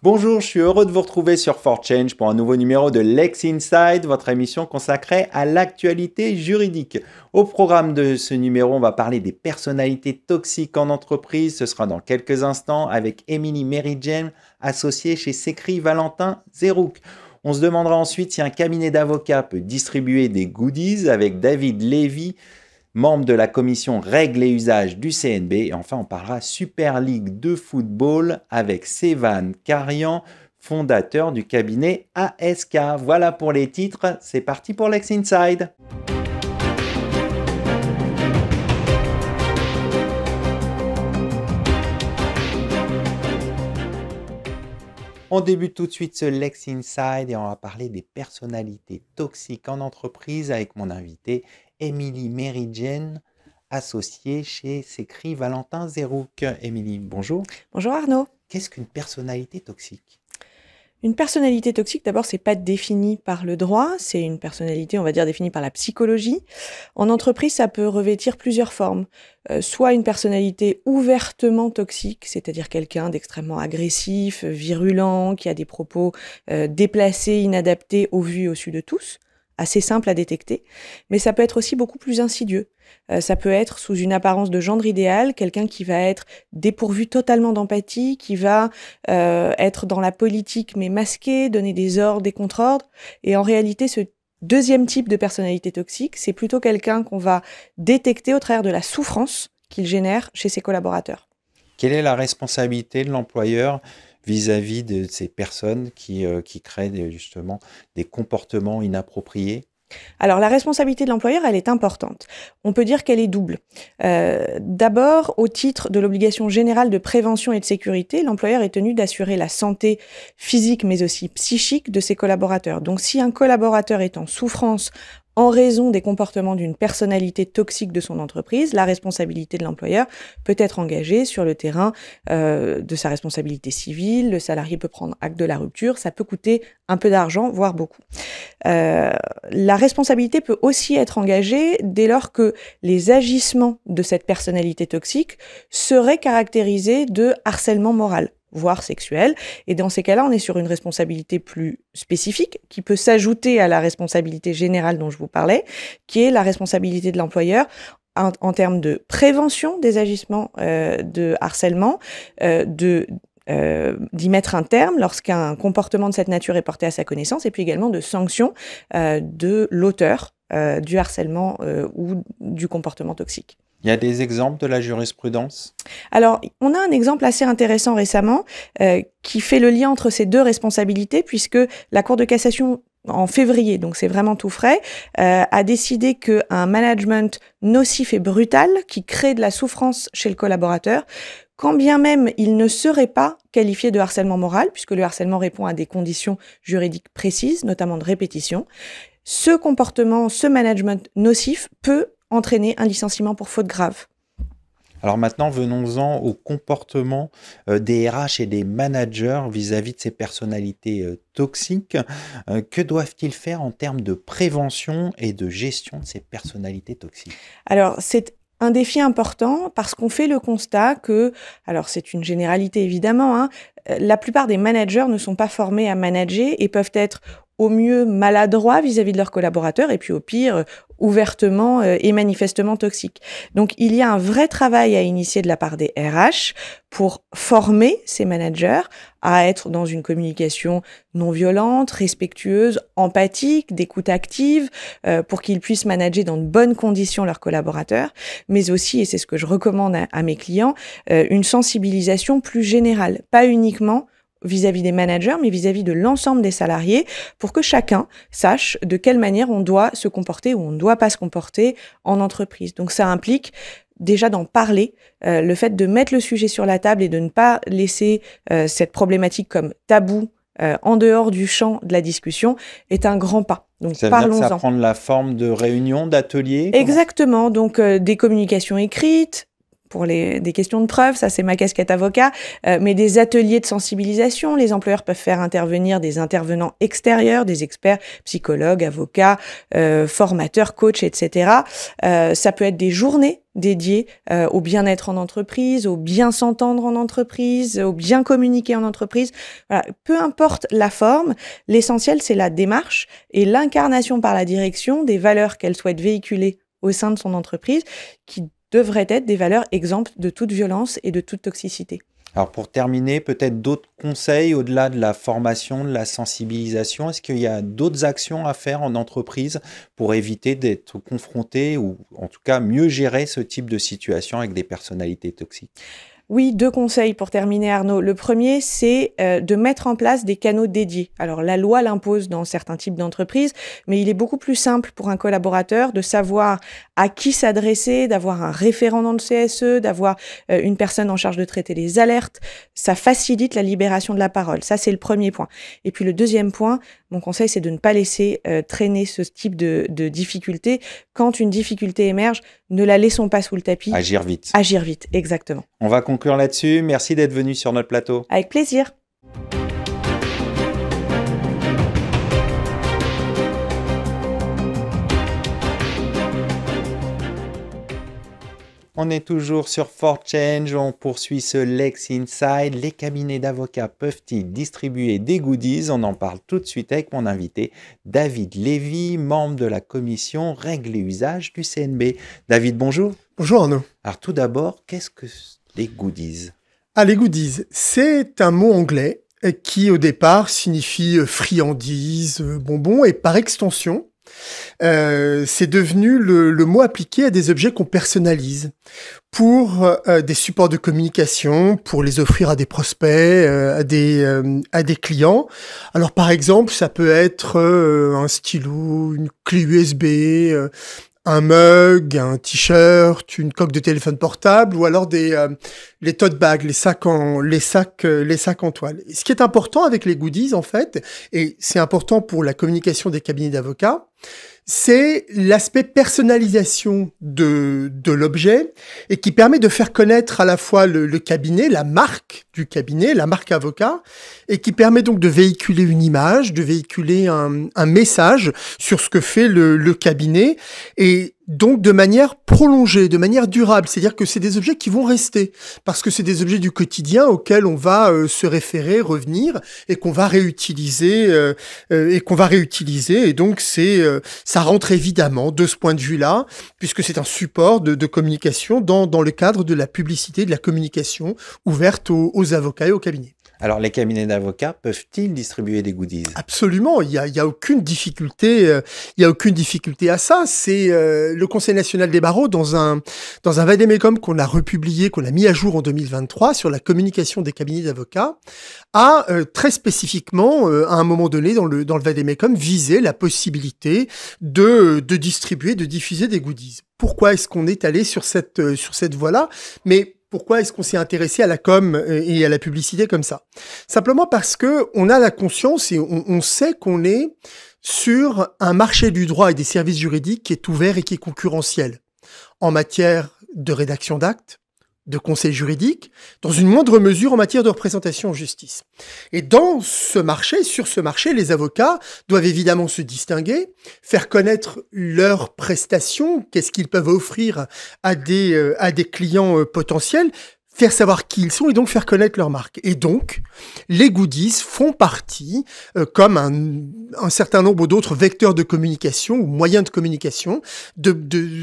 Bonjour, je suis heureux de vous retrouver sur For Change pour un nouveau numéro de Lex Inside, votre émission consacrée à l'actualité juridique. Au programme de ce numéro, on va parler des personnalités toxiques en entreprise. Ce sera dans quelques instants avec Émilie Mary-Jane, associée chez Secri Valentin Zerouk. On se demandera ensuite si un cabinet d'avocats peut distribuer des goodies avec David Lévy, membre de la commission règles et usages du CNB. Et enfin, on parlera Super League de football avec Sévan Karian, fondateur du cabinet ASK. Voilà pour les titres, c'est parti pour Lex Inside. On débute tout de suite ce Lex Inside et on va parler des personnalités toxiques en entreprise avec mon invité Émilie Mary-Jane, associée chez Secri Valentin Zerouk. Émilie, bonjour. Bonjour Arnaud. Qu'est-ce qu'une personnalité toxique ? Une personnalité toxique, d'abord, c'est pas défini par le droit, c'est une personnalité, on va dire, définie par la psychologie. En entreprise, ça peut revêtir plusieurs formes. Soit une personnalité ouvertement toxique, c'est-à-dire quelqu'un d'extrêmement agressif, virulent, qui a des propos déplacés, inadaptés au vu et au su de tous, assez simple à détecter. Mais ça peut être aussi beaucoup plus insidieux. Ça peut être sous une apparence de gendre idéal, quelqu'un qui va être dépourvu totalement d'empathie, qui va être dans la politique mais masqué, donner des ordres, des contre-ordres. Et en réalité, ce deuxième type de personnalité toxique, c'est plutôt quelqu'un qu'on va détecter au travers de la souffrance qu'il génère chez ses collaborateurs. Quelle est la responsabilité de l'employeur vis-à-vis de ces personnes qui créent justement des comportements inappropriés ? Alors, la responsabilité de l'employeur, elle est importante. On peut dire qu'elle est double. D'abord, au titre de l'obligation générale de prévention et de sécurité, l'employeur est tenu d'assurer la santé physique, mais aussi psychique de ses collaborateurs. Donc, si un collaborateur est en souffrance en raison des comportements d'une personnalité toxique de son entreprise, la responsabilité de l'employeur peut être engagée sur le terrain de sa responsabilité civile. Le salarié peut prendre acte de la rupture. Ça peut coûter un peu d'argent, voire beaucoup. La responsabilité peut aussi être engagée dès lors que les agissements de cette personnalité toxique seraient caractérisés de harcèlement moral, voire sexuel. Et dans ces cas-là, on est sur une responsabilité plus spécifique qui peut s'ajouter à la responsabilité générale dont je vous parlais, qui est la responsabilité de l'employeur en termes de prévention des agissements de harcèlement, d'y mettre un terme lorsqu'un comportement de cette nature est porté à sa connaissance, et puis également de sanctions de l'auteur du harcèlement ou du comportement toxique. Il y a des exemples de la jurisprudence ? Alors, on a un exemple assez intéressant récemment qui fait le lien entre ces deux responsabilités, puisque la Cour de cassation, en février, donc c'est vraiment tout frais, a décidé qu'un management nocif et brutal qui crée de la souffrance chez le collaborateur, quand bien même il ne serait pas qualifié de harcèlement moral, puisque le harcèlement répond à des conditions juridiques précises, notamment de répétition, ce comportement, ce management nocif peut entraîner un licenciement pour faute grave. Alors maintenant, venons-en au comportement des RH et des managers vis-à-vis de ces personnalités toxiques. Que doivent-ils faire en termes de prévention et de gestion de ces personnalités toxiques ? Alors, c'est un défi important parce qu'on fait le constat que, alors c'est une généralité évidemment, la plupart des managers ne sont pas formés à manager et peuvent être au mieux maladroits vis-à-vis de leurs collaborateurs et puis au pire ouvertement et manifestement toxiques. Donc il y a un vrai travail à initier de la part des RH pour former ces managers à être dans une communication non violente, respectueuse, empathique, d'écoute active, pour qu'ils puissent manager dans de bonnes conditions leurs collaborateurs, mais aussi, et c'est ce que je recommande à mes clients, une sensibilisation plus générale, pas uniquement vis-à-vis des managers, mais vis-à-vis de l'ensemble des salariés, pour que chacun sache de quelle manière on doit se comporter ou on ne doit pas se comporter en entreprise. Donc ça implique déjà d'en parler, le fait de mettre le sujet sur la table et de ne pas laisser cette problématique comme tabou en dehors du champ de la discussion est un grand pas. Donc Ça veut dire que parlons-en. ça prend la forme de réunions, d'ateliers ? Exactement, donc des communications écrites, pour des questions de preuve, ça c'est ma casquette avocat, mais des ateliers de sensibilisation. Les employeurs peuvent faire intervenir des intervenants extérieurs, des experts, psychologues, avocats, formateurs, coachs, etc. Ça peut être des journées dédiées au bien-être en entreprise, au bien s'entendre en entreprise, au bien communiquer en entreprise. Voilà. Peu importe la forme, l'essentiel c'est la démarche et l'incarnation par la direction des valeurs qu'elle souhaite véhiculer au sein de son entreprise, qui devraient être des valeurs exemptes de toute violence et de toute toxicité. Alors pour terminer, peut-être d'autres conseils au-delà de la formation, de la sensibilisation. Est-ce qu'il y a d'autres actions à faire en entreprise pour éviter d'être confronté ou en tout cas mieux gérer ce type de situation avec des personnalités toxiques? Oui, 2 conseils pour terminer, Arnaud. Le premier, c'est de mettre en place des canaux dédiés. Alors, la loi l'impose dans certains types d'entreprises, mais il est beaucoup plus simple pour un collaborateur de savoir à qui s'adresser, d'avoir un référent dans le CSE, d'avoir une personne en charge de traiter les alertes. Ça facilite la libération de la parole. Ça, c'est le premier point. Et puis, le deuxième point, mon conseil, c'est de ne pas laisser traîner ce type de difficulté. Quand une difficulté émerge, ne la laissons pas sous le tapis. Agir vite. Agir vite, exactement. On va conclure là-dessus. Merci d'être venu sur notre plateau. Avec plaisir. On est toujours sur For Change, on poursuit ce Lex Inside. Les cabinets d'avocats peuvent-ils distribuer des goodies? On en parle tout de suite avec mon invité, David Lévy, membre de la commission Règles et usages du CNB. David, bonjour. Bonjour Arnaud. Alors tout d'abord, qu'est-ce que les goodies? Les goodies, c'est un mot anglais qui au départ signifie friandise, bonbon, et par extension, c'est devenu le mot appliqué à des objets qu'on personnalise pour des supports de communication, pour les offrir à des prospects, à des clients. Alors par exemple, ça peut être un stylo, une clé USB, un mug, un t-shirt, une coque de téléphone portable, ou alors les tote bags, les sacs en toile. Et ce qui est important avec les goodies, en fait, et c'est important pour la communication des cabinets d'avocats, c'est l'aspect personnalisation de l'objet et qui permet de faire connaître à la fois le cabinet, la marque du cabinet, la marque avocat, et qui permet donc de véhiculer une image, de véhiculer un message sur ce que fait le cabinet, et donc de manière prolongée, de manière durable. C'est-à-dire que c'est des objets qui vont rester, parce que c'est des objets du quotidien auxquels on va se référer, revenir, et qu'on va réutiliser, et donc ça rentre évidemment de ce point de vue-là, puisque c'est un support de communication dans le cadre de la publicité, de la communication ouverte aux avocats et aux cabinets. Alors, les cabinets d'avocats peuvent-ils distribuer des goodies? Absolument, il y a aucune difficulté, à ça. C'est le Conseil national des barreaux dans un vade-mecum qu'on a republié, qu'on a mis à jour en 2023 sur la communication des cabinets d'avocats, a très spécifiquement, à un moment donné dans le vade-mecum, visé la possibilité de distribuer, de diffuser des goodies. Pourquoi est-ce qu'on est allé sur cette voie-là? Mais pourquoi est-ce qu'on s'est intéressé à la com et à la publicité comme ça? Simplement parce que on a la conscience et on sait qu'on est sur un marché du droit et des services juridiques qui est ouvert et qui est concurrentiel en matière de rédaction d'actes, de conseil juridique, dans une moindre mesure en matière de représentation en justice. Et sur ce marché, les avocats doivent évidemment se distinguer, faire connaître leurs prestations, qu'est-ce qu'ils peuvent offrir à des clients potentiels, faire savoir qui ils sont et donc faire connaître leur marque. Et donc, les goodies font partie, comme un certain nombre d'autres vecteurs de communication ou moyens de communication,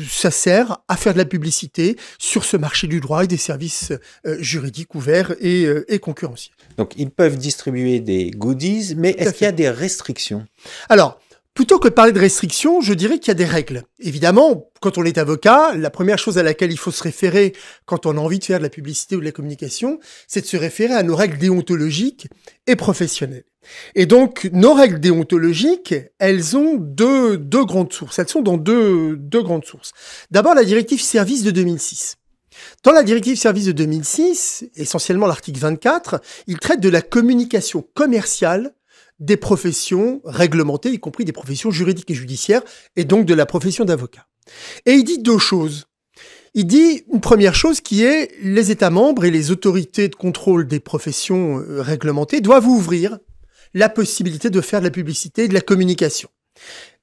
ça sert à faire de la publicité sur ce marché du droit et des services juridiques ouverts et concurrentiels. Donc, ils peuvent distribuer des goodies, mais est-ce qu'il y a des restrictions? Alors, plutôt que de parler de restrictions, je dirais qu'il y a des règles. Évidemment, quand on est avocat, la première chose à laquelle il faut se référer quand on a envie de faire de la publicité ou de la communication, c'est de se référer à nos règles déontologiques et professionnelles. Et donc, nos règles déontologiques, elles ont deux grandes sources. Elles sont dans deux grandes sources. D'abord, la directive service de 2006. Dans la directive service de 2006, essentiellement l'article 24, il traite de la communication commerciale des professions réglementées, y compris des professions juridiques et judiciaires, et donc de la profession d'avocat. Et il dit deux choses. Il dit une première chose qui est les États membres et les autorités de contrôle des professions réglementées doivent ouvrir la possibilité de faire de la publicité et de la communication.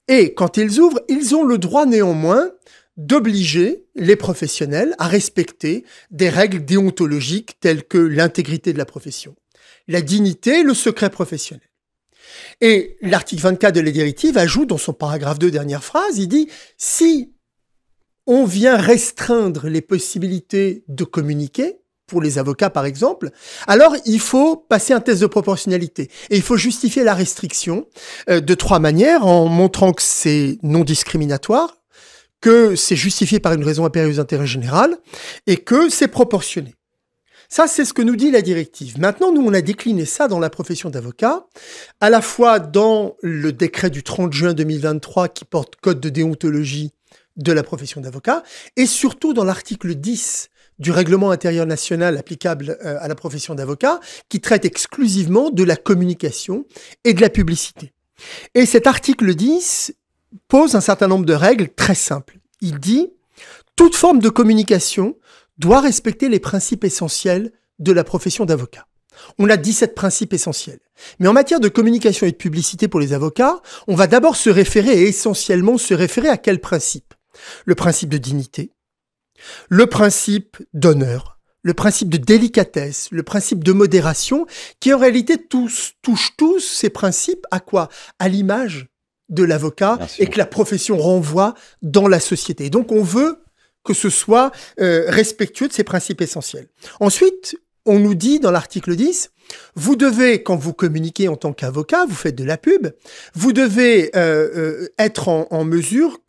Et quand ils ouvrent, ils ont le droit néanmoins d'obliger les professionnels à respecter des règles déontologiques telles que l'intégrité de la profession, la dignité et le secret professionnel. Et l'article 24 de la directive ajoute dans son paragraphe 2, dernière phrase, il dit « Si on vient restreindre les possibilités de communiquer, pour les avocats par exemple, alors il faut passer un test de proportionnalité. Et il faut justifier la restriction de 3 manières, en montrant que c'est non discriminatoire, que c'est justifié par une raison impérieuse d'intérêt général, et que c'est proportionné. Ça, c'est ce que nous dit la directive. Maintenant, nous, on a décliné ça dans la profession d'avocat, à la fois dans le décret du 30 juin 2023 qui porte code de déontologie de la profession d'avocat, et surtout dans l'article 10 du règlement intérieur national applicable à la profession d'avocat, qui traite exclusivement de la communication et de la publicité. Et cet article 10 pose un certain nombre de règles très simples. Il dit « Toute forme de communication doit respecter les principes essentiels de la profession d'avocat ». On a 17 principes essentiels. Mais en matière de communication et de publicité pour les avocats, on va d'abord se référer et essentiellement se référer à quel principe ? Le principe de dignité, le principe d'honneur, le principe de délicatesse, le principe de modération, qui en réalité touchent tous ces principes à quoi ? À l'image de l'avocat et que la profession renvoie dans la société. Donc on veut que ce soit respectueux de ces principes essentiels. Ensuite, on nous dit dans l'article 10, vous devez, quand vous communiquez en tant qu'avocat, vous faites de la pub, vous devez être en mesure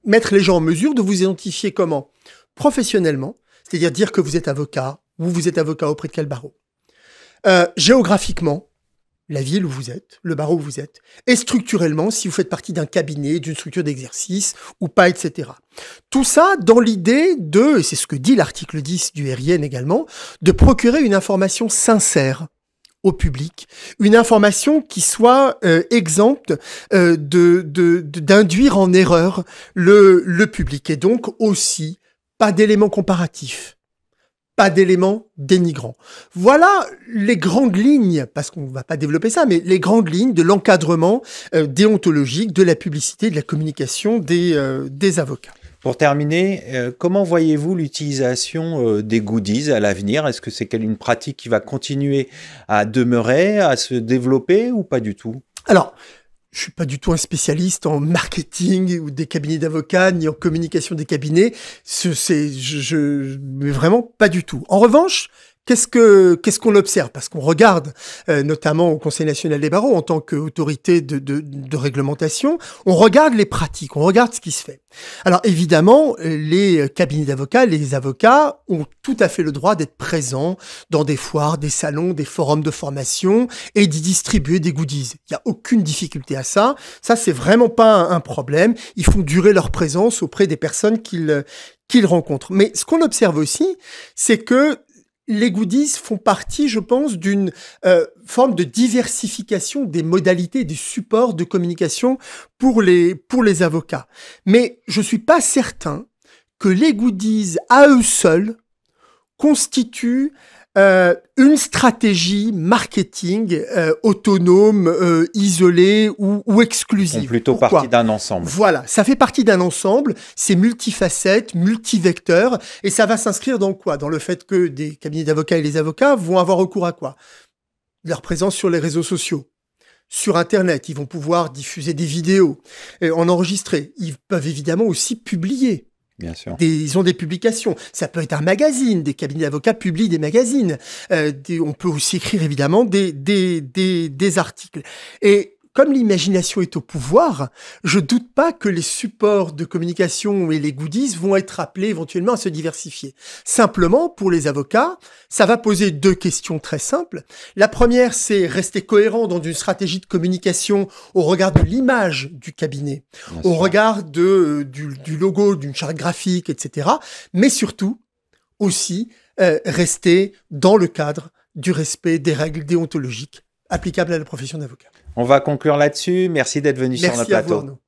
mettre les gens en mesure de vous identifier comment ? Professionnellement, c'est-à-dire dire que vous êtes avocat, ou vous êtes avocat auprès de quel barreau. Géographiquement, la ville où vous êtes, le barreau où vous êtes, et structurellement, si vous faites partie d'un cabinet, d'une structure d'exercice, ou pas, etc. Tout ça dans l'idée de, et c'est ce que dit l'article 10 du RIN également, de procurer une information sincère au public, une information qui soit exempte d'induire en erreur le public, et donc aussi pas d'éléments comparatifs, pas d'éléments dénigrants. Voilà les grandes lignes, parce qu'on ne va pas développer ça, mais les grandes lignes de l'encadrement déontologique, de la publicité, de la communication des avocats. Pour terminer, comment voyez-vous l'utilisation des goodies à l'avenir ? Est-ce que c'est une pratique qui va continuer à demeurer, à se développer ou pas du tout ? Alors, je suis pas du tout un spécialiste en marketing ou des cabinets d'avocats, ni en communication des cabinets. Mais vraiment pas du tout. En revanche, qu'est-ce qu'on observe ? Parce qu'on regarde, notamment au Conseil national des barreaux, en tant qu'autorité de réglementation, on regarde les pratiques, on regarde ce qui se fait. Alors évidemment, les cabinets d'avocats, les avocats ont tout à fait le droit d'être présents dans des foires, des salons, des forums de formation et d'y distribuer des goodies. Il n'y a aucune difficulté à ça. Ça, c'est vraiment pas un problème. Ils font durer leur présence auprès des personnes qu'ils rencontrent. Mais ce qu'on observe aussi, c'est que les goodies font partie, je pense, d'une forme de diversification des modalités, des supports de communication pour les avocats. Mais je suis pas certain que les goodies, à eux seuls, constituent une stratégie marketing autonome, isolée ou exclusive. Ils font plutôt partie d'un ensemble. Voilà, ça fait partie d'un ensemble, c'est multifacette, multivecteur, et ça va s'inscrire dans quoi ? Dans le fait que des cabinets d'avocats et les avocats vont avoir recours à quoi ? Leur présence sur les réseaux sociaux. Sur Internet, ils vont pouvoir diffuser des vidéos, en enregistrer. Ils peuvent évidemment aussi publier. Bien sûr. Ils ont des publications. Ça peut être un magazine. Des cabinets d'avocats publient des magazines. On peut aussi écrire évidemment des articles. Et comme l'imagination est au pouvoir, je doute pas que les supports de communication et les goodies vont être appelés éventuellement à se diversifier. Simplement, pour les avocats, ça va poser 2 questions très simples. La première, c'est rester cohérent dans une stratégie de communication au regard de l'image du cabinet, au regard du logo, d'une charte graphique, etc. Mais surtout, aussi, rester dans le cadre du respect des règles déontologiques applicables à la profession d'avocat. On va conclure là-dessus. Merci d'être venu sur notre plateau. Merci à vous, Arnaud.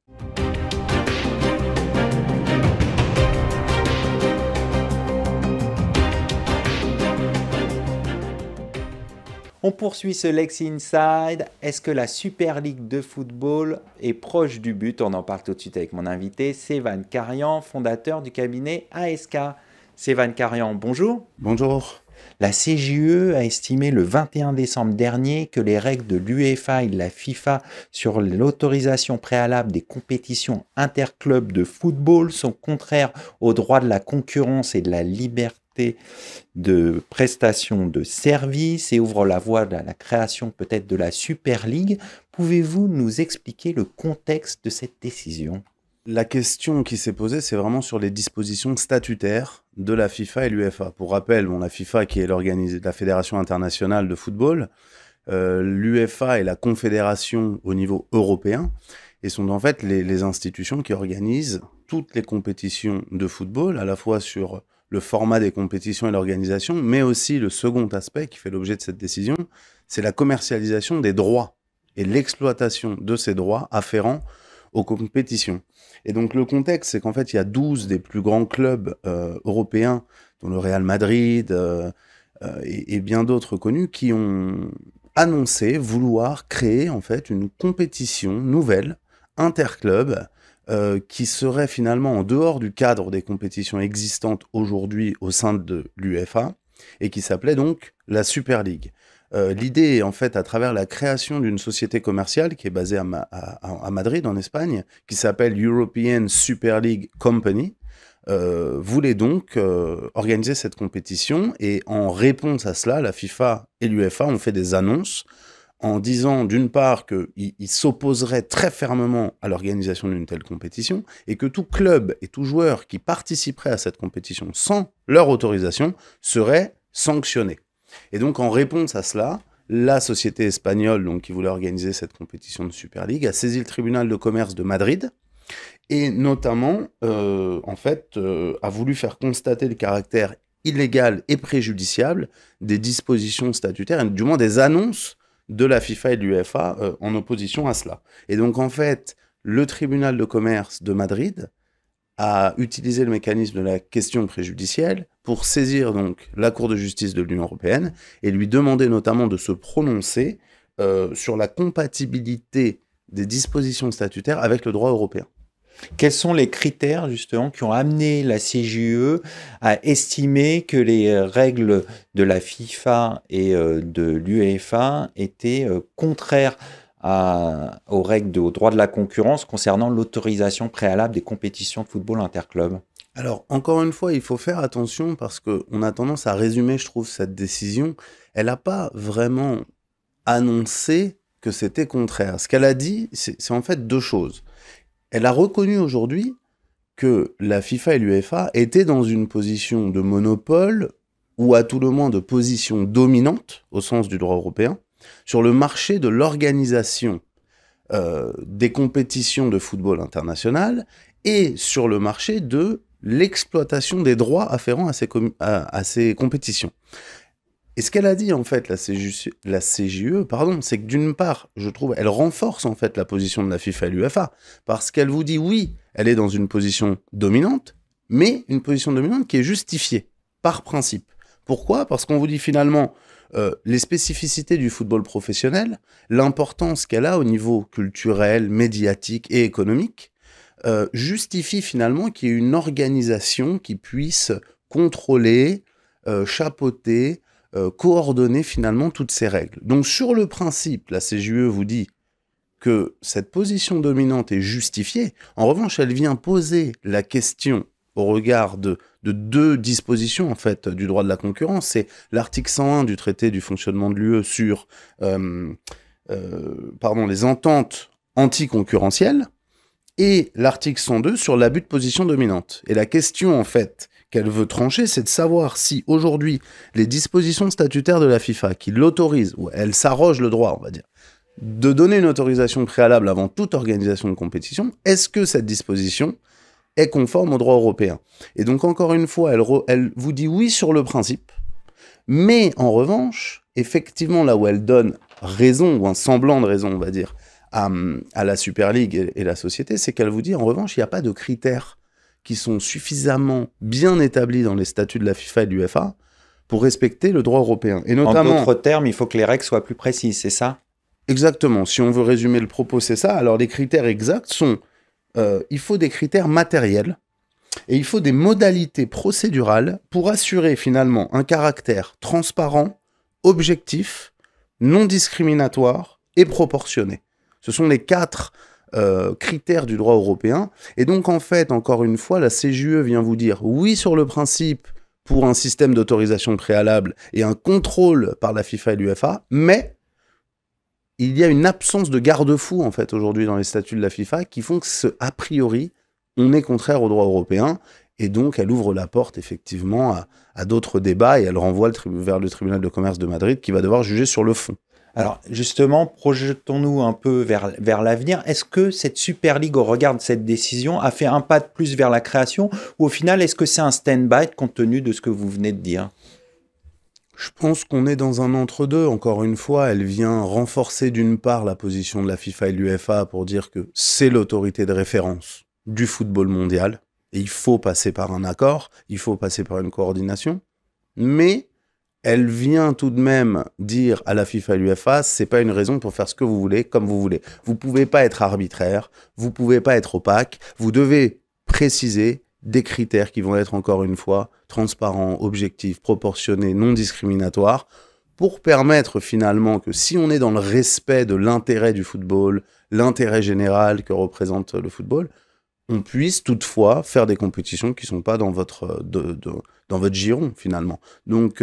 On poursuit ce Lexi Inside. Est-ce que la Super League de football est proche du but? On en parle tout de suite avec mon invité, Sévan Karian, fondateur du cabinet ASK. Sévan Karian, bonjour. Bonjour. La CJUE a estimé le 21 décembre dernier que les règles de l'UEFA et de la FIFA sur l'autorisation préalable des compétitions interclubs de football sont contraires aux droits de la concurrence et de la liberté de prestation de services et ouvrent la voie à la création peut-être de la Super League. Pouvez-vous nous expliquer le contexte de cette décision ? La question qui s'est posée, c'est vraiment sur les dispositions statutaires de la FIFA et l'UEFA. Pour rappel, la FIFA qui est la Fédération internationale de football, l'UEFA est la confédération au niveau européen et sont en fait les institutions qui organisent toutes les compétitions de football, à la fois sur le format des compétitions et l'organisation, mais aussi le second aspect qui fait l'objet de cette décision, c'est la commercialisation des droits et l'exploitation de ces droits afférents aux compétitions. Et donc le contexte, c'est qu'en fait, il y a 12 des plus grands clubs européens, dont le Real Madrid et bien d'autres connus, qui ont annoncé vouloir créer en fait une compétition nouvelle, interclub, qui serait finalement en dehors du cadre des compétitions existantes aujourd'hui au sein de l'UEFA, et qui s'appelait donc la Super League. L'idée est en fait à travers la création d'une société commerciale qui est basée à Madrid en Espagne, qui s'appelle European Super League Company, voulait donc organiser cette compétition, et en réponse à cela, la FIFA et l'UEFA ont fait des annonces en disant d'une part qu'ils s'opposeraient très fermement à l'organisation d'une telle compétition et que tout club et tout joueur qui participerait à cette compétition sans leur autorisation serait sanctionné. Et donc, en réponse à cela, la société espagnole donc, qui voulait organiser cette compétition de Super League a saisi le tribunal de commerce de Madrid et notamment, a voulu faire constater le caractère illégal et préjudiciable des dispositions statutaires, et du moins des annonces de la FIFA et de l'UEFA en opposition à cela. Et donc, en fait, le tribunal de commerce de Madrid a utilisé le mécanisme de la question préjudicielle pour saisir donc la Cour de justice de l'Union européenne et lui demander notamment de se prononcer sur la compatibilité des dispositions statutaires avec le droit européen. Quels sont les critères justement qui ont amené la CJUE à estimer que les règles de la FIFA et de l'UEFA étaient contraires aux règles aux droits de la concurrence concernant l'autorisation préalable des compétitions de football interclub? Alors, encore une fois, il faut faire attention parce qu'on a tendance à résumer, je trouve, cette décision. Elle n'a pas vraiment annoncé que c'était contraire. Ce qu'elle a dit, c'est en fait deux choses. Elle a reconnu aujourd'hui que la FIFA et l'UEFA étaient dans une position de monopole ou à tout le moins de position dominante, au sens du droit européen, sur le marché de l'organisation des compétitions de football international et sur le marché de l'exploitation des droits afférents à ces compétitions. Et ce qu'elle a dit, en fait, la CJUE, c'est que d'une part, je trouve, elle renforce, en fait, la position de la FIFA et l'UEFA, parce qu'elle vous dit, oui, elle est dans une position dominante, mais une position dominante qui est justifiée, par principe. Pourquoi ? Parce qu'on vous dit, finalement, les spécificités du football professionnel, l'importance qu'elle a au niveau culturel, médiatique et économique, justifie finalement qu'il y ait une organisation qui puisse contrôler, chapeauter, coordonner finalement toutes ces règles. Donc sur le principe, la CJUE vous dit que cette position dominante est justifiée. En revanche, elle vient poser la question au regard de deux dispositions en fait du droit de la concurrence. C'est l'article 101 du traité du fonctionnement de l'UE sur les ententes anticoncurrentielles et l'article 102 sur l'abus de position dominante. Et la question en fait qu'elle veut trancher, c'est de savoir si aujourd'hui les dispositions statutaires de la FIFA qui l'autorisent, ou elle s'arroge le droit, on va dire, de donner une autorisation préalable avant toute organisation de compétition, est-ce que cette disposition est conforme au droit européen? Et donc encore une fois, elle vous dit oui sur le principe, mais en revanche, effectivement là où elle donne raison, ou un semblant de raison, on va dire, à la Super League et la société, c'est qu'elle vous dit en revanche, il n'y a pas de critères qui sont suffisamment bien établis dans les statuts de la FIFA et de l'UEFA pour respecter le droit européen. Et En notamment, d'autres termes, il faut que les règles soient plus précises, c'est ça? exactement, si on veut résumer le propos, c'est ça. Alors les critères exacts sont, il faut des critères matériels et il faut des modalités procédurales pour assurer finalement un caractère transparent, objectif, non discriminatoire et proportionné. Ce sont les 4 critères du droit européen. Et donc en fait, encore une fois, la CJUE vient vous dire oui sur le principe pour un système d'autorisation préalable et un contrôle par la FIFA et l'UEFA, mais il y a une absence de garde-fou en fait aujourd'hui dans les statuts de la FIFA qui font que a priori on est contraire au droit européen et donc elle ouvre la porte effectivement à d'autres débats et elle renvoie vers le tribunal de commerce de Madrid qui va devoir juger sur le fond. Alors justement, projetons-nous un peu vers l'avenir. Est-ce que cette Super League, au regard de cette décision, a fait un pas de plus vers la création ou au final, est-ce que c'est un stand-by compte tenu de ce que vous venez de dire? Je pense qu'on est dans un entre-deux. Encore une fois, elle vient renforcer d'une part la position de la FIFA et de l'UEFA pour dire que c'est l'autorité de référence du football mondial. Et il faut passer par un accord, il faut passer par une coordination. Mais elle vient tout de même dire à la FIFA et l'UEFA, c'est pas une raison pour faire ce que vous voulez, comme vous voulez. Vous pouvez pas être arbitraire, vous pouvez pas être opaque, vous devez préciser des critères qui vont être, encore une fois, transparents, objectifs, proportionnés, non discriminatoires, pour permettre finalement que si on est dans le respect de l'intérêt du football, l'intérêt général que représente le football, on puisse toutefois faire des compétitions qui ne sont pas dans votre giron, finalement. Donc,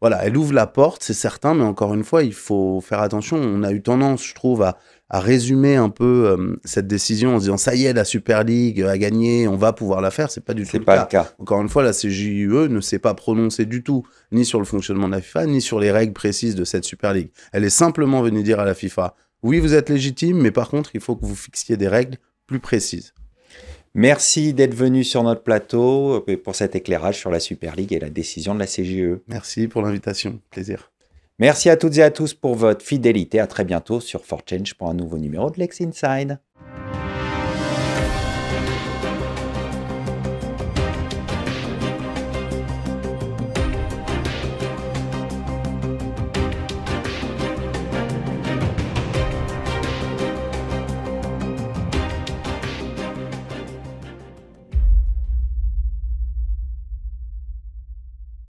voilà, elle ouvre la porte, c'est certain, mais encore une fois, il faut faire attention. On a eu tendance, je trouve, à résumer un peu cette décision en se disant ça y est, la Super League a gagné, on va pouvoir la faire. C'est pas du tout le cas. Encore une fois, la CJUE ne s'est pas prononcée du tout, ni sur le fonctionnement de la FIFA, ni sur les règles précises de cette Super League. Elle est simplement venue dire à la FIFA, oui, vous êtes légitime, mais par contre, il faut que vous fixiez des règles plus précises. Merci d'être venu sur notre plateau pour cet éclairage sur la Super League et la décision de la CJUE. Merci pour l'invitation, plaisir. Merci à toutes et à tous pour votre fidélité. À très bientôt sur 4Change pour un nouveau numéro de Lex Inside.